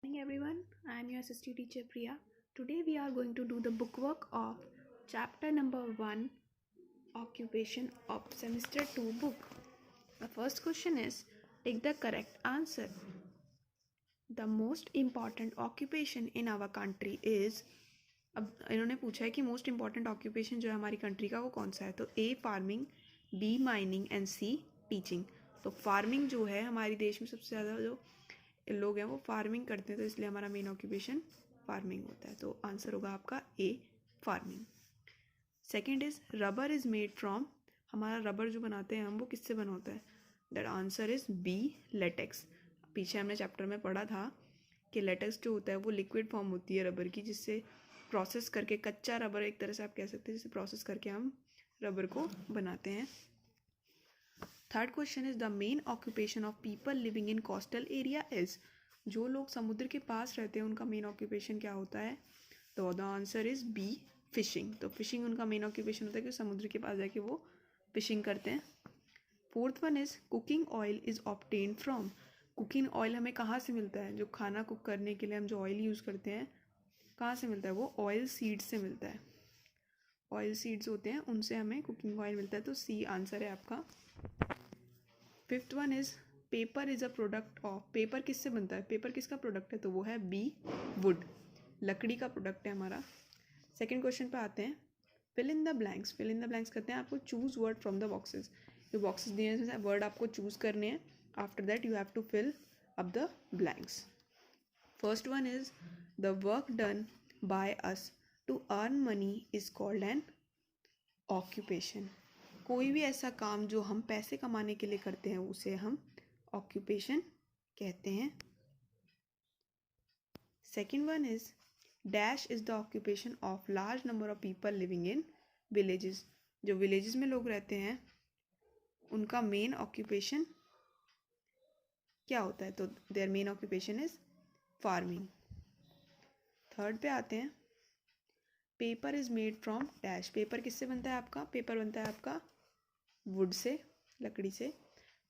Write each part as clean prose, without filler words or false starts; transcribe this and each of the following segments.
Morning everyone, I am your assistant teacher Priya. Today we are going to do the bookwork of chapter number 1 occupation of semester 2 book. The first question is take the correct answer. The most important occupation in our country is अब इन्होंने पूछा है कि most important occupation जो है हमारी country का वो कौन सा है। तो a farming, b mining and c teaching. तो फार्मिंग जो है हमारे देश में सबसे ज़्यादा जो लोग हैं वो फार्मिंग करते हैं, तो इसलिए हमारा मेन ऑक्यूपेशन फार्मिंग होता है। तो आंसर होगा आपका a farming. Second is rubber is made from, हमारा रबर जो बनाते हैं हम वो किससे बना होता है। That answer is b latex. पीछे हमने चैप्टर में पढ़ा था कि लेटेक्स जो होता है वो लिक्विड फॉर्म होती है रबर की, जिससे प्रोसेस करके कच्चा रबर एक तरह से आप कह सकते हैं, जिसे प्रोसेस करके हम रबर को बनाते हैं। Third question is the main occupation of people living in coastal area is, जो लोग समुद्र के पास रहते हैं उनका मेन ऑक्यूपेशन क्या होता है। तो the answer is B fishing. तो फिशिंग उनका मेन ऑक्यूपेशन होता है कि समुद्र के पास जाके वो फिशिंग करते हैं। Fourth one is cooking oil is obtained from, cooking oil हमें कहाँ से मिलता है। जो खाना कुक करने के लिए हम जो ऑयल यूज़ करते हैं कहाँ से मिलता है, वो ऑयल सीड्स से मिलता है। ऑयल सीड्स होते हैं उनसे हमें कुकिंग ऑयल मिलता है। तो सी आंसर है आपका। Fifth one is paper is a product of, paper किससे बनता है, पेपर किसका प्रोडक्ट है, तो वो है बी वुड, लकड़ी का प्रोडक्ट है हमारा। सेकेंड क्वेश्चन पे आते हैं। Fill in the blanks, fill in the blanks करते हैं आपको choose word from the boxes. जो बॉक्सेस दिए हैं वर्ड आपको चूज करने हैं। After that you have to fill up the blanks. First one is the work done by us to earn money is called an occupation. कोई भी ऐसा काम जो हम पैसे कमाने के लिए करते हैं उसे हम ऑक्यूपेशन कहते हैं। Second one is dash is the occupation of large number of people living in villages. जो विलेजेस में लोग रहते हैं उनका मेन ऑक्यूपेशन क्या होता है, तो their main occupation is farming. Third पे आते हैं। Paper is made from dash, paper किससे बनता है आपका, पेपर बनता है आपका वुड से, लकड़ी से।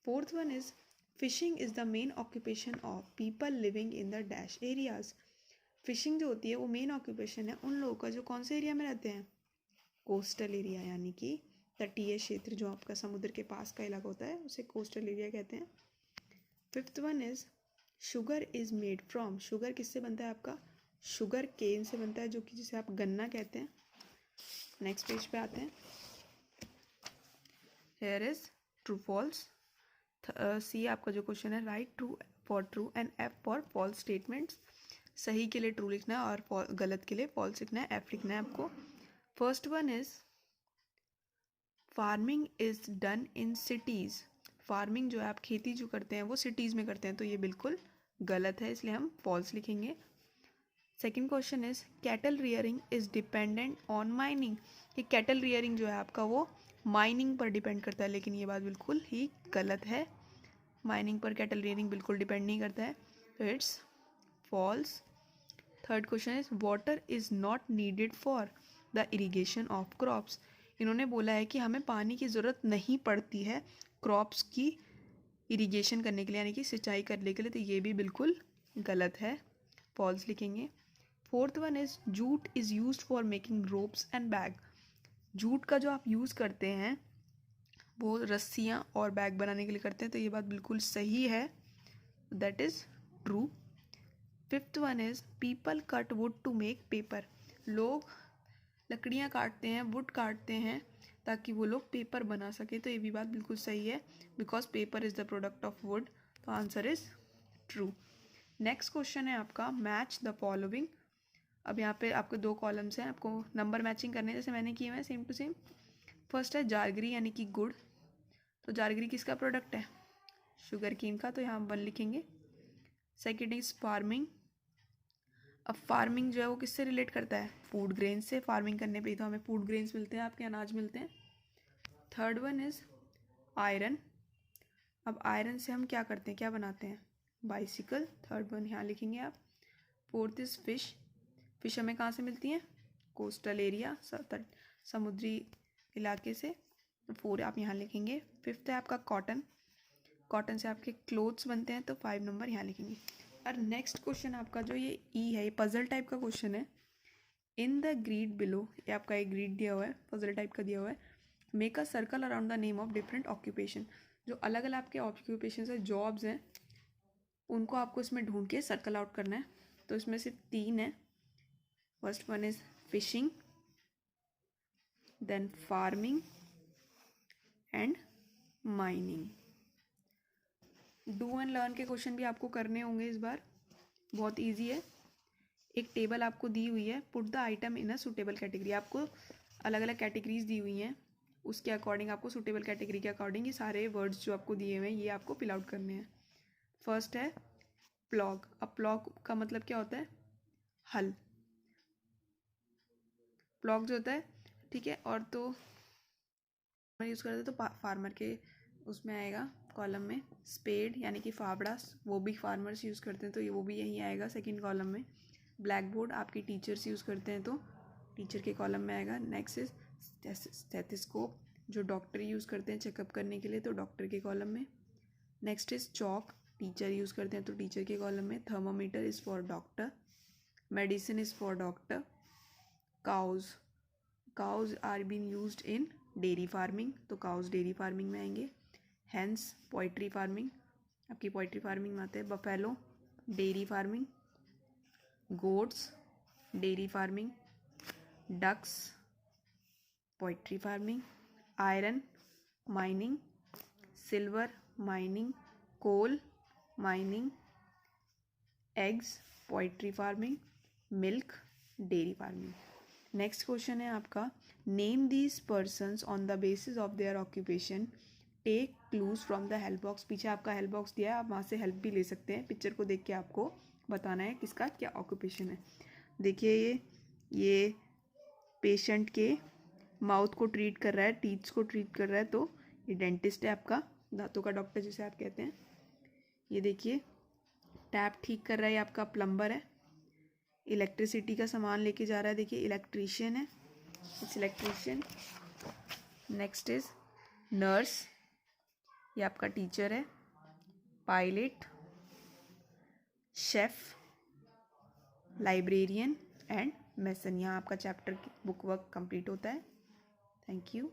Fourth one is fishing is the main occupation of people living in the dash areas. Fishing जो होती है वो मेन ऑक्यूपेशन है उन लोगों का जो कौन से एरिया में रहते हैं, कोस्टल एरिया, यानी कि तटीय क्षेत्र जो आपका समुद्र के पास का इलाका होता है उसे कोस्टल एरिया कहते हैं। Fifth one is sugar is made from, sugar किससे बनता है आपका, शुगर केन से बनता है, जो कि जिसे आप गन्ना कहते हैं। नेक्स्ट पेज पे आते हैं। Here is true false. C आपका जो क्वेश्चन है, write true for true and f for false statements. सही के लिए ट्रू लिखना है और गलत के लिए फॉल्स लिखना है, एफ लिखना है आपको। First one is farming is done in cities, farming जो है आप खेती जो करते हैं वो सिटीज़ में करते हैं, तो ये बिल्कुल गलत है, इसलिए हम फॉल्स लिखेंगे। Second question is cattle rearing is dependent on mining, ये कैटल रियरिंग जो है आपका वो माइनिंग पर डिपेंड करता है, लेकिन ये बात बिल्कुल ही गलत है। माइनिंग पर कैटल रियरिंग बिल्कुल डिपेंड नहीं करता है, तो it's false. Third question is water is not needed for the irrigation of crops, इन्होंने बोला है कि हमें पानी की ज़रूरत नहीं पड़ती है क्रॉप्स की इरीगेशन करने के लिए, यानी कि सिंचाई करने के लिए, तो ये भी बिल्कुल गलत है, फॉल्स लिखेंगे। Fourth one is jute is use for making ropes and bag, jute का जो आप यूज़ करते हैं वो रस्सियाँ और बैग बनाने के लिए करते हैं, तो ये बात बिल्कुल सही है, that is true. Fifth one is people cut wood to make paper, लोग लकड़ियाँ काटते हैं, वुड काटते हैं ताकि वो लोग पेपर बना सके, तो ये भी बात बिल्कुल सही है, because paper is the product of wood, तो answer is true. Next question है आपका मैच द फॉलोइंग। अब यहाँ पे आपके दो कॉलम्स हैं, आपको नंबर मैचिंग करने जैसे मैंने किए हैं सेम टू सेम। फर्स्ट है जारगरी यानी कि गुड़, तो जारगरी किसका प्रोडक्ट है, शुगर केन का, तो यहाँ 1 लिखेंगे। सेकेंड इज फार्मिंग, अब फार्मिंग जो है वो किससे रिलेट करता है, फूड ग्रेन से, फार्मिंग करने पे ही तो हमें फूड ग्रेन्स मिलते हैं, आपके अनाज मिलते हैं। थर्ड वन इज आयरन, अब आयरन से हम क्या करते हैं, क्या बनाते हैं, बाइसिकल, थर्ड वन यहाँ लिखेंगे आप। फोर्थ इज फिश, फिश हमें कहाँ से मिलती हैं, कोस्टल एरिया, समुद्री इलाके से, तो 4 आप यहाँ लिखेंगे। फिफ्थ है आपका कॉटन, कॉटन से आपके क्लोथ्स बनते हैं, तो 5 नंबर यहाँ लिखेंगे। और नेक्स्ट क्वेश्चन आपका जो ये ई है, ये पजल टाइप का क्वेश्चन है। इन द ग्रीड बिलो, ये आपका एक ग्रीड दिया हुआ है, पजल टाइप का दिया हुआ है। Make a circle around the name of different occupation. जो अलग अलग आपके ऑक्यूपेशन है, जॉब्स हैं, उनको आपको इसमें ढूंढ के सर्कल आउट करना है। तो इसमें सिर्फ 3 है। First one is fishing, then farming and mining. Do and learn के क्वेश्चन भी आपको करने होंगे इस बार, बहुत इजी है। एक टेबल आपको दी हुई है, put the item in a suitable category. आपको अलग अलग कैटेगरीज दी हुई हैं, उसके अकॉर्डिंग आपको सुटेबल कैटेगरी के अकॉर्डिंग ये सारे वर्ड्स जो आपको दिए हुए हैं ये आपको फिल आउट करने हैं। फर्स्ट है प्लॉग। अब प्लॉग का मतलब क्या होता है? हल। प्लॉग जो होता है, ठीक है, और तो यूज़ करते हैं तो फार्मर के उसमें आएगा कॉलम में। स्पेड यानी कि फावड़ा, वो भी फार्मर्स यूज़ करते हैं तो ये वो भी यहीं आएगा सेकंड कॉलम में। ब्लैक बोर्ड आपके टीचर्स यूज़ करते हैं तो टीचर के कॉलम में आएगा। नेक्स्ट इज स्टेथोस्कोप, जो डॉक्टर यूज़ करते हैं चेकअप करने के लिए, तो डॉक्टर के कॉलम में। Next is chalk, teacher use करते हैं तो टीचर के कॉलम में। Thermometer is for doctor. Medicine is for doctor. Cows are been used in dairy farming, तो काउज डेयरी फार्मिंग में आएंगे। हेंस पोइट्री फार्मिंग, आपकी पोइट्री फार्मिंग में आते हैं। Buffalo dairy farming. Goats dairy farming. Ducks poultry farming. Iron mining. Silver mining. Coal mining. Eggs poultry farming. Milk dairy farming. Next question है आपका, name these persons on the basis of their occupation, take clues from the help box. पीछे आपका help box दिया है, आप वहाँ से help भी ले सकते हैं। पिक्चर को देख के आपको बताना है किसका क्या ऑक्यूपेशन है। देखिए ये पेशेंट के माउथ को ट्रीट कर रहा है, टीथ्स को ट्रीट कर रहा है, तो ये डेंटिस्ट है आपका, दांतों का डॉक्टर जिसे आप कहते हैं। ये देखिए टैप ठीक कर रहा है, ये आपका प्लम्बर है। इलेक्ट्रिसिटी का सामान लेके जा रहा है, देखिए इलेक्ट्रीशियन है, it's electrician. Next is nurse, ये आपका टीचर है। Pilot, chef, librarian and mason. यहाँ आपका चैप्टर बुक वर्क कंप्लीट होता है। Thank you.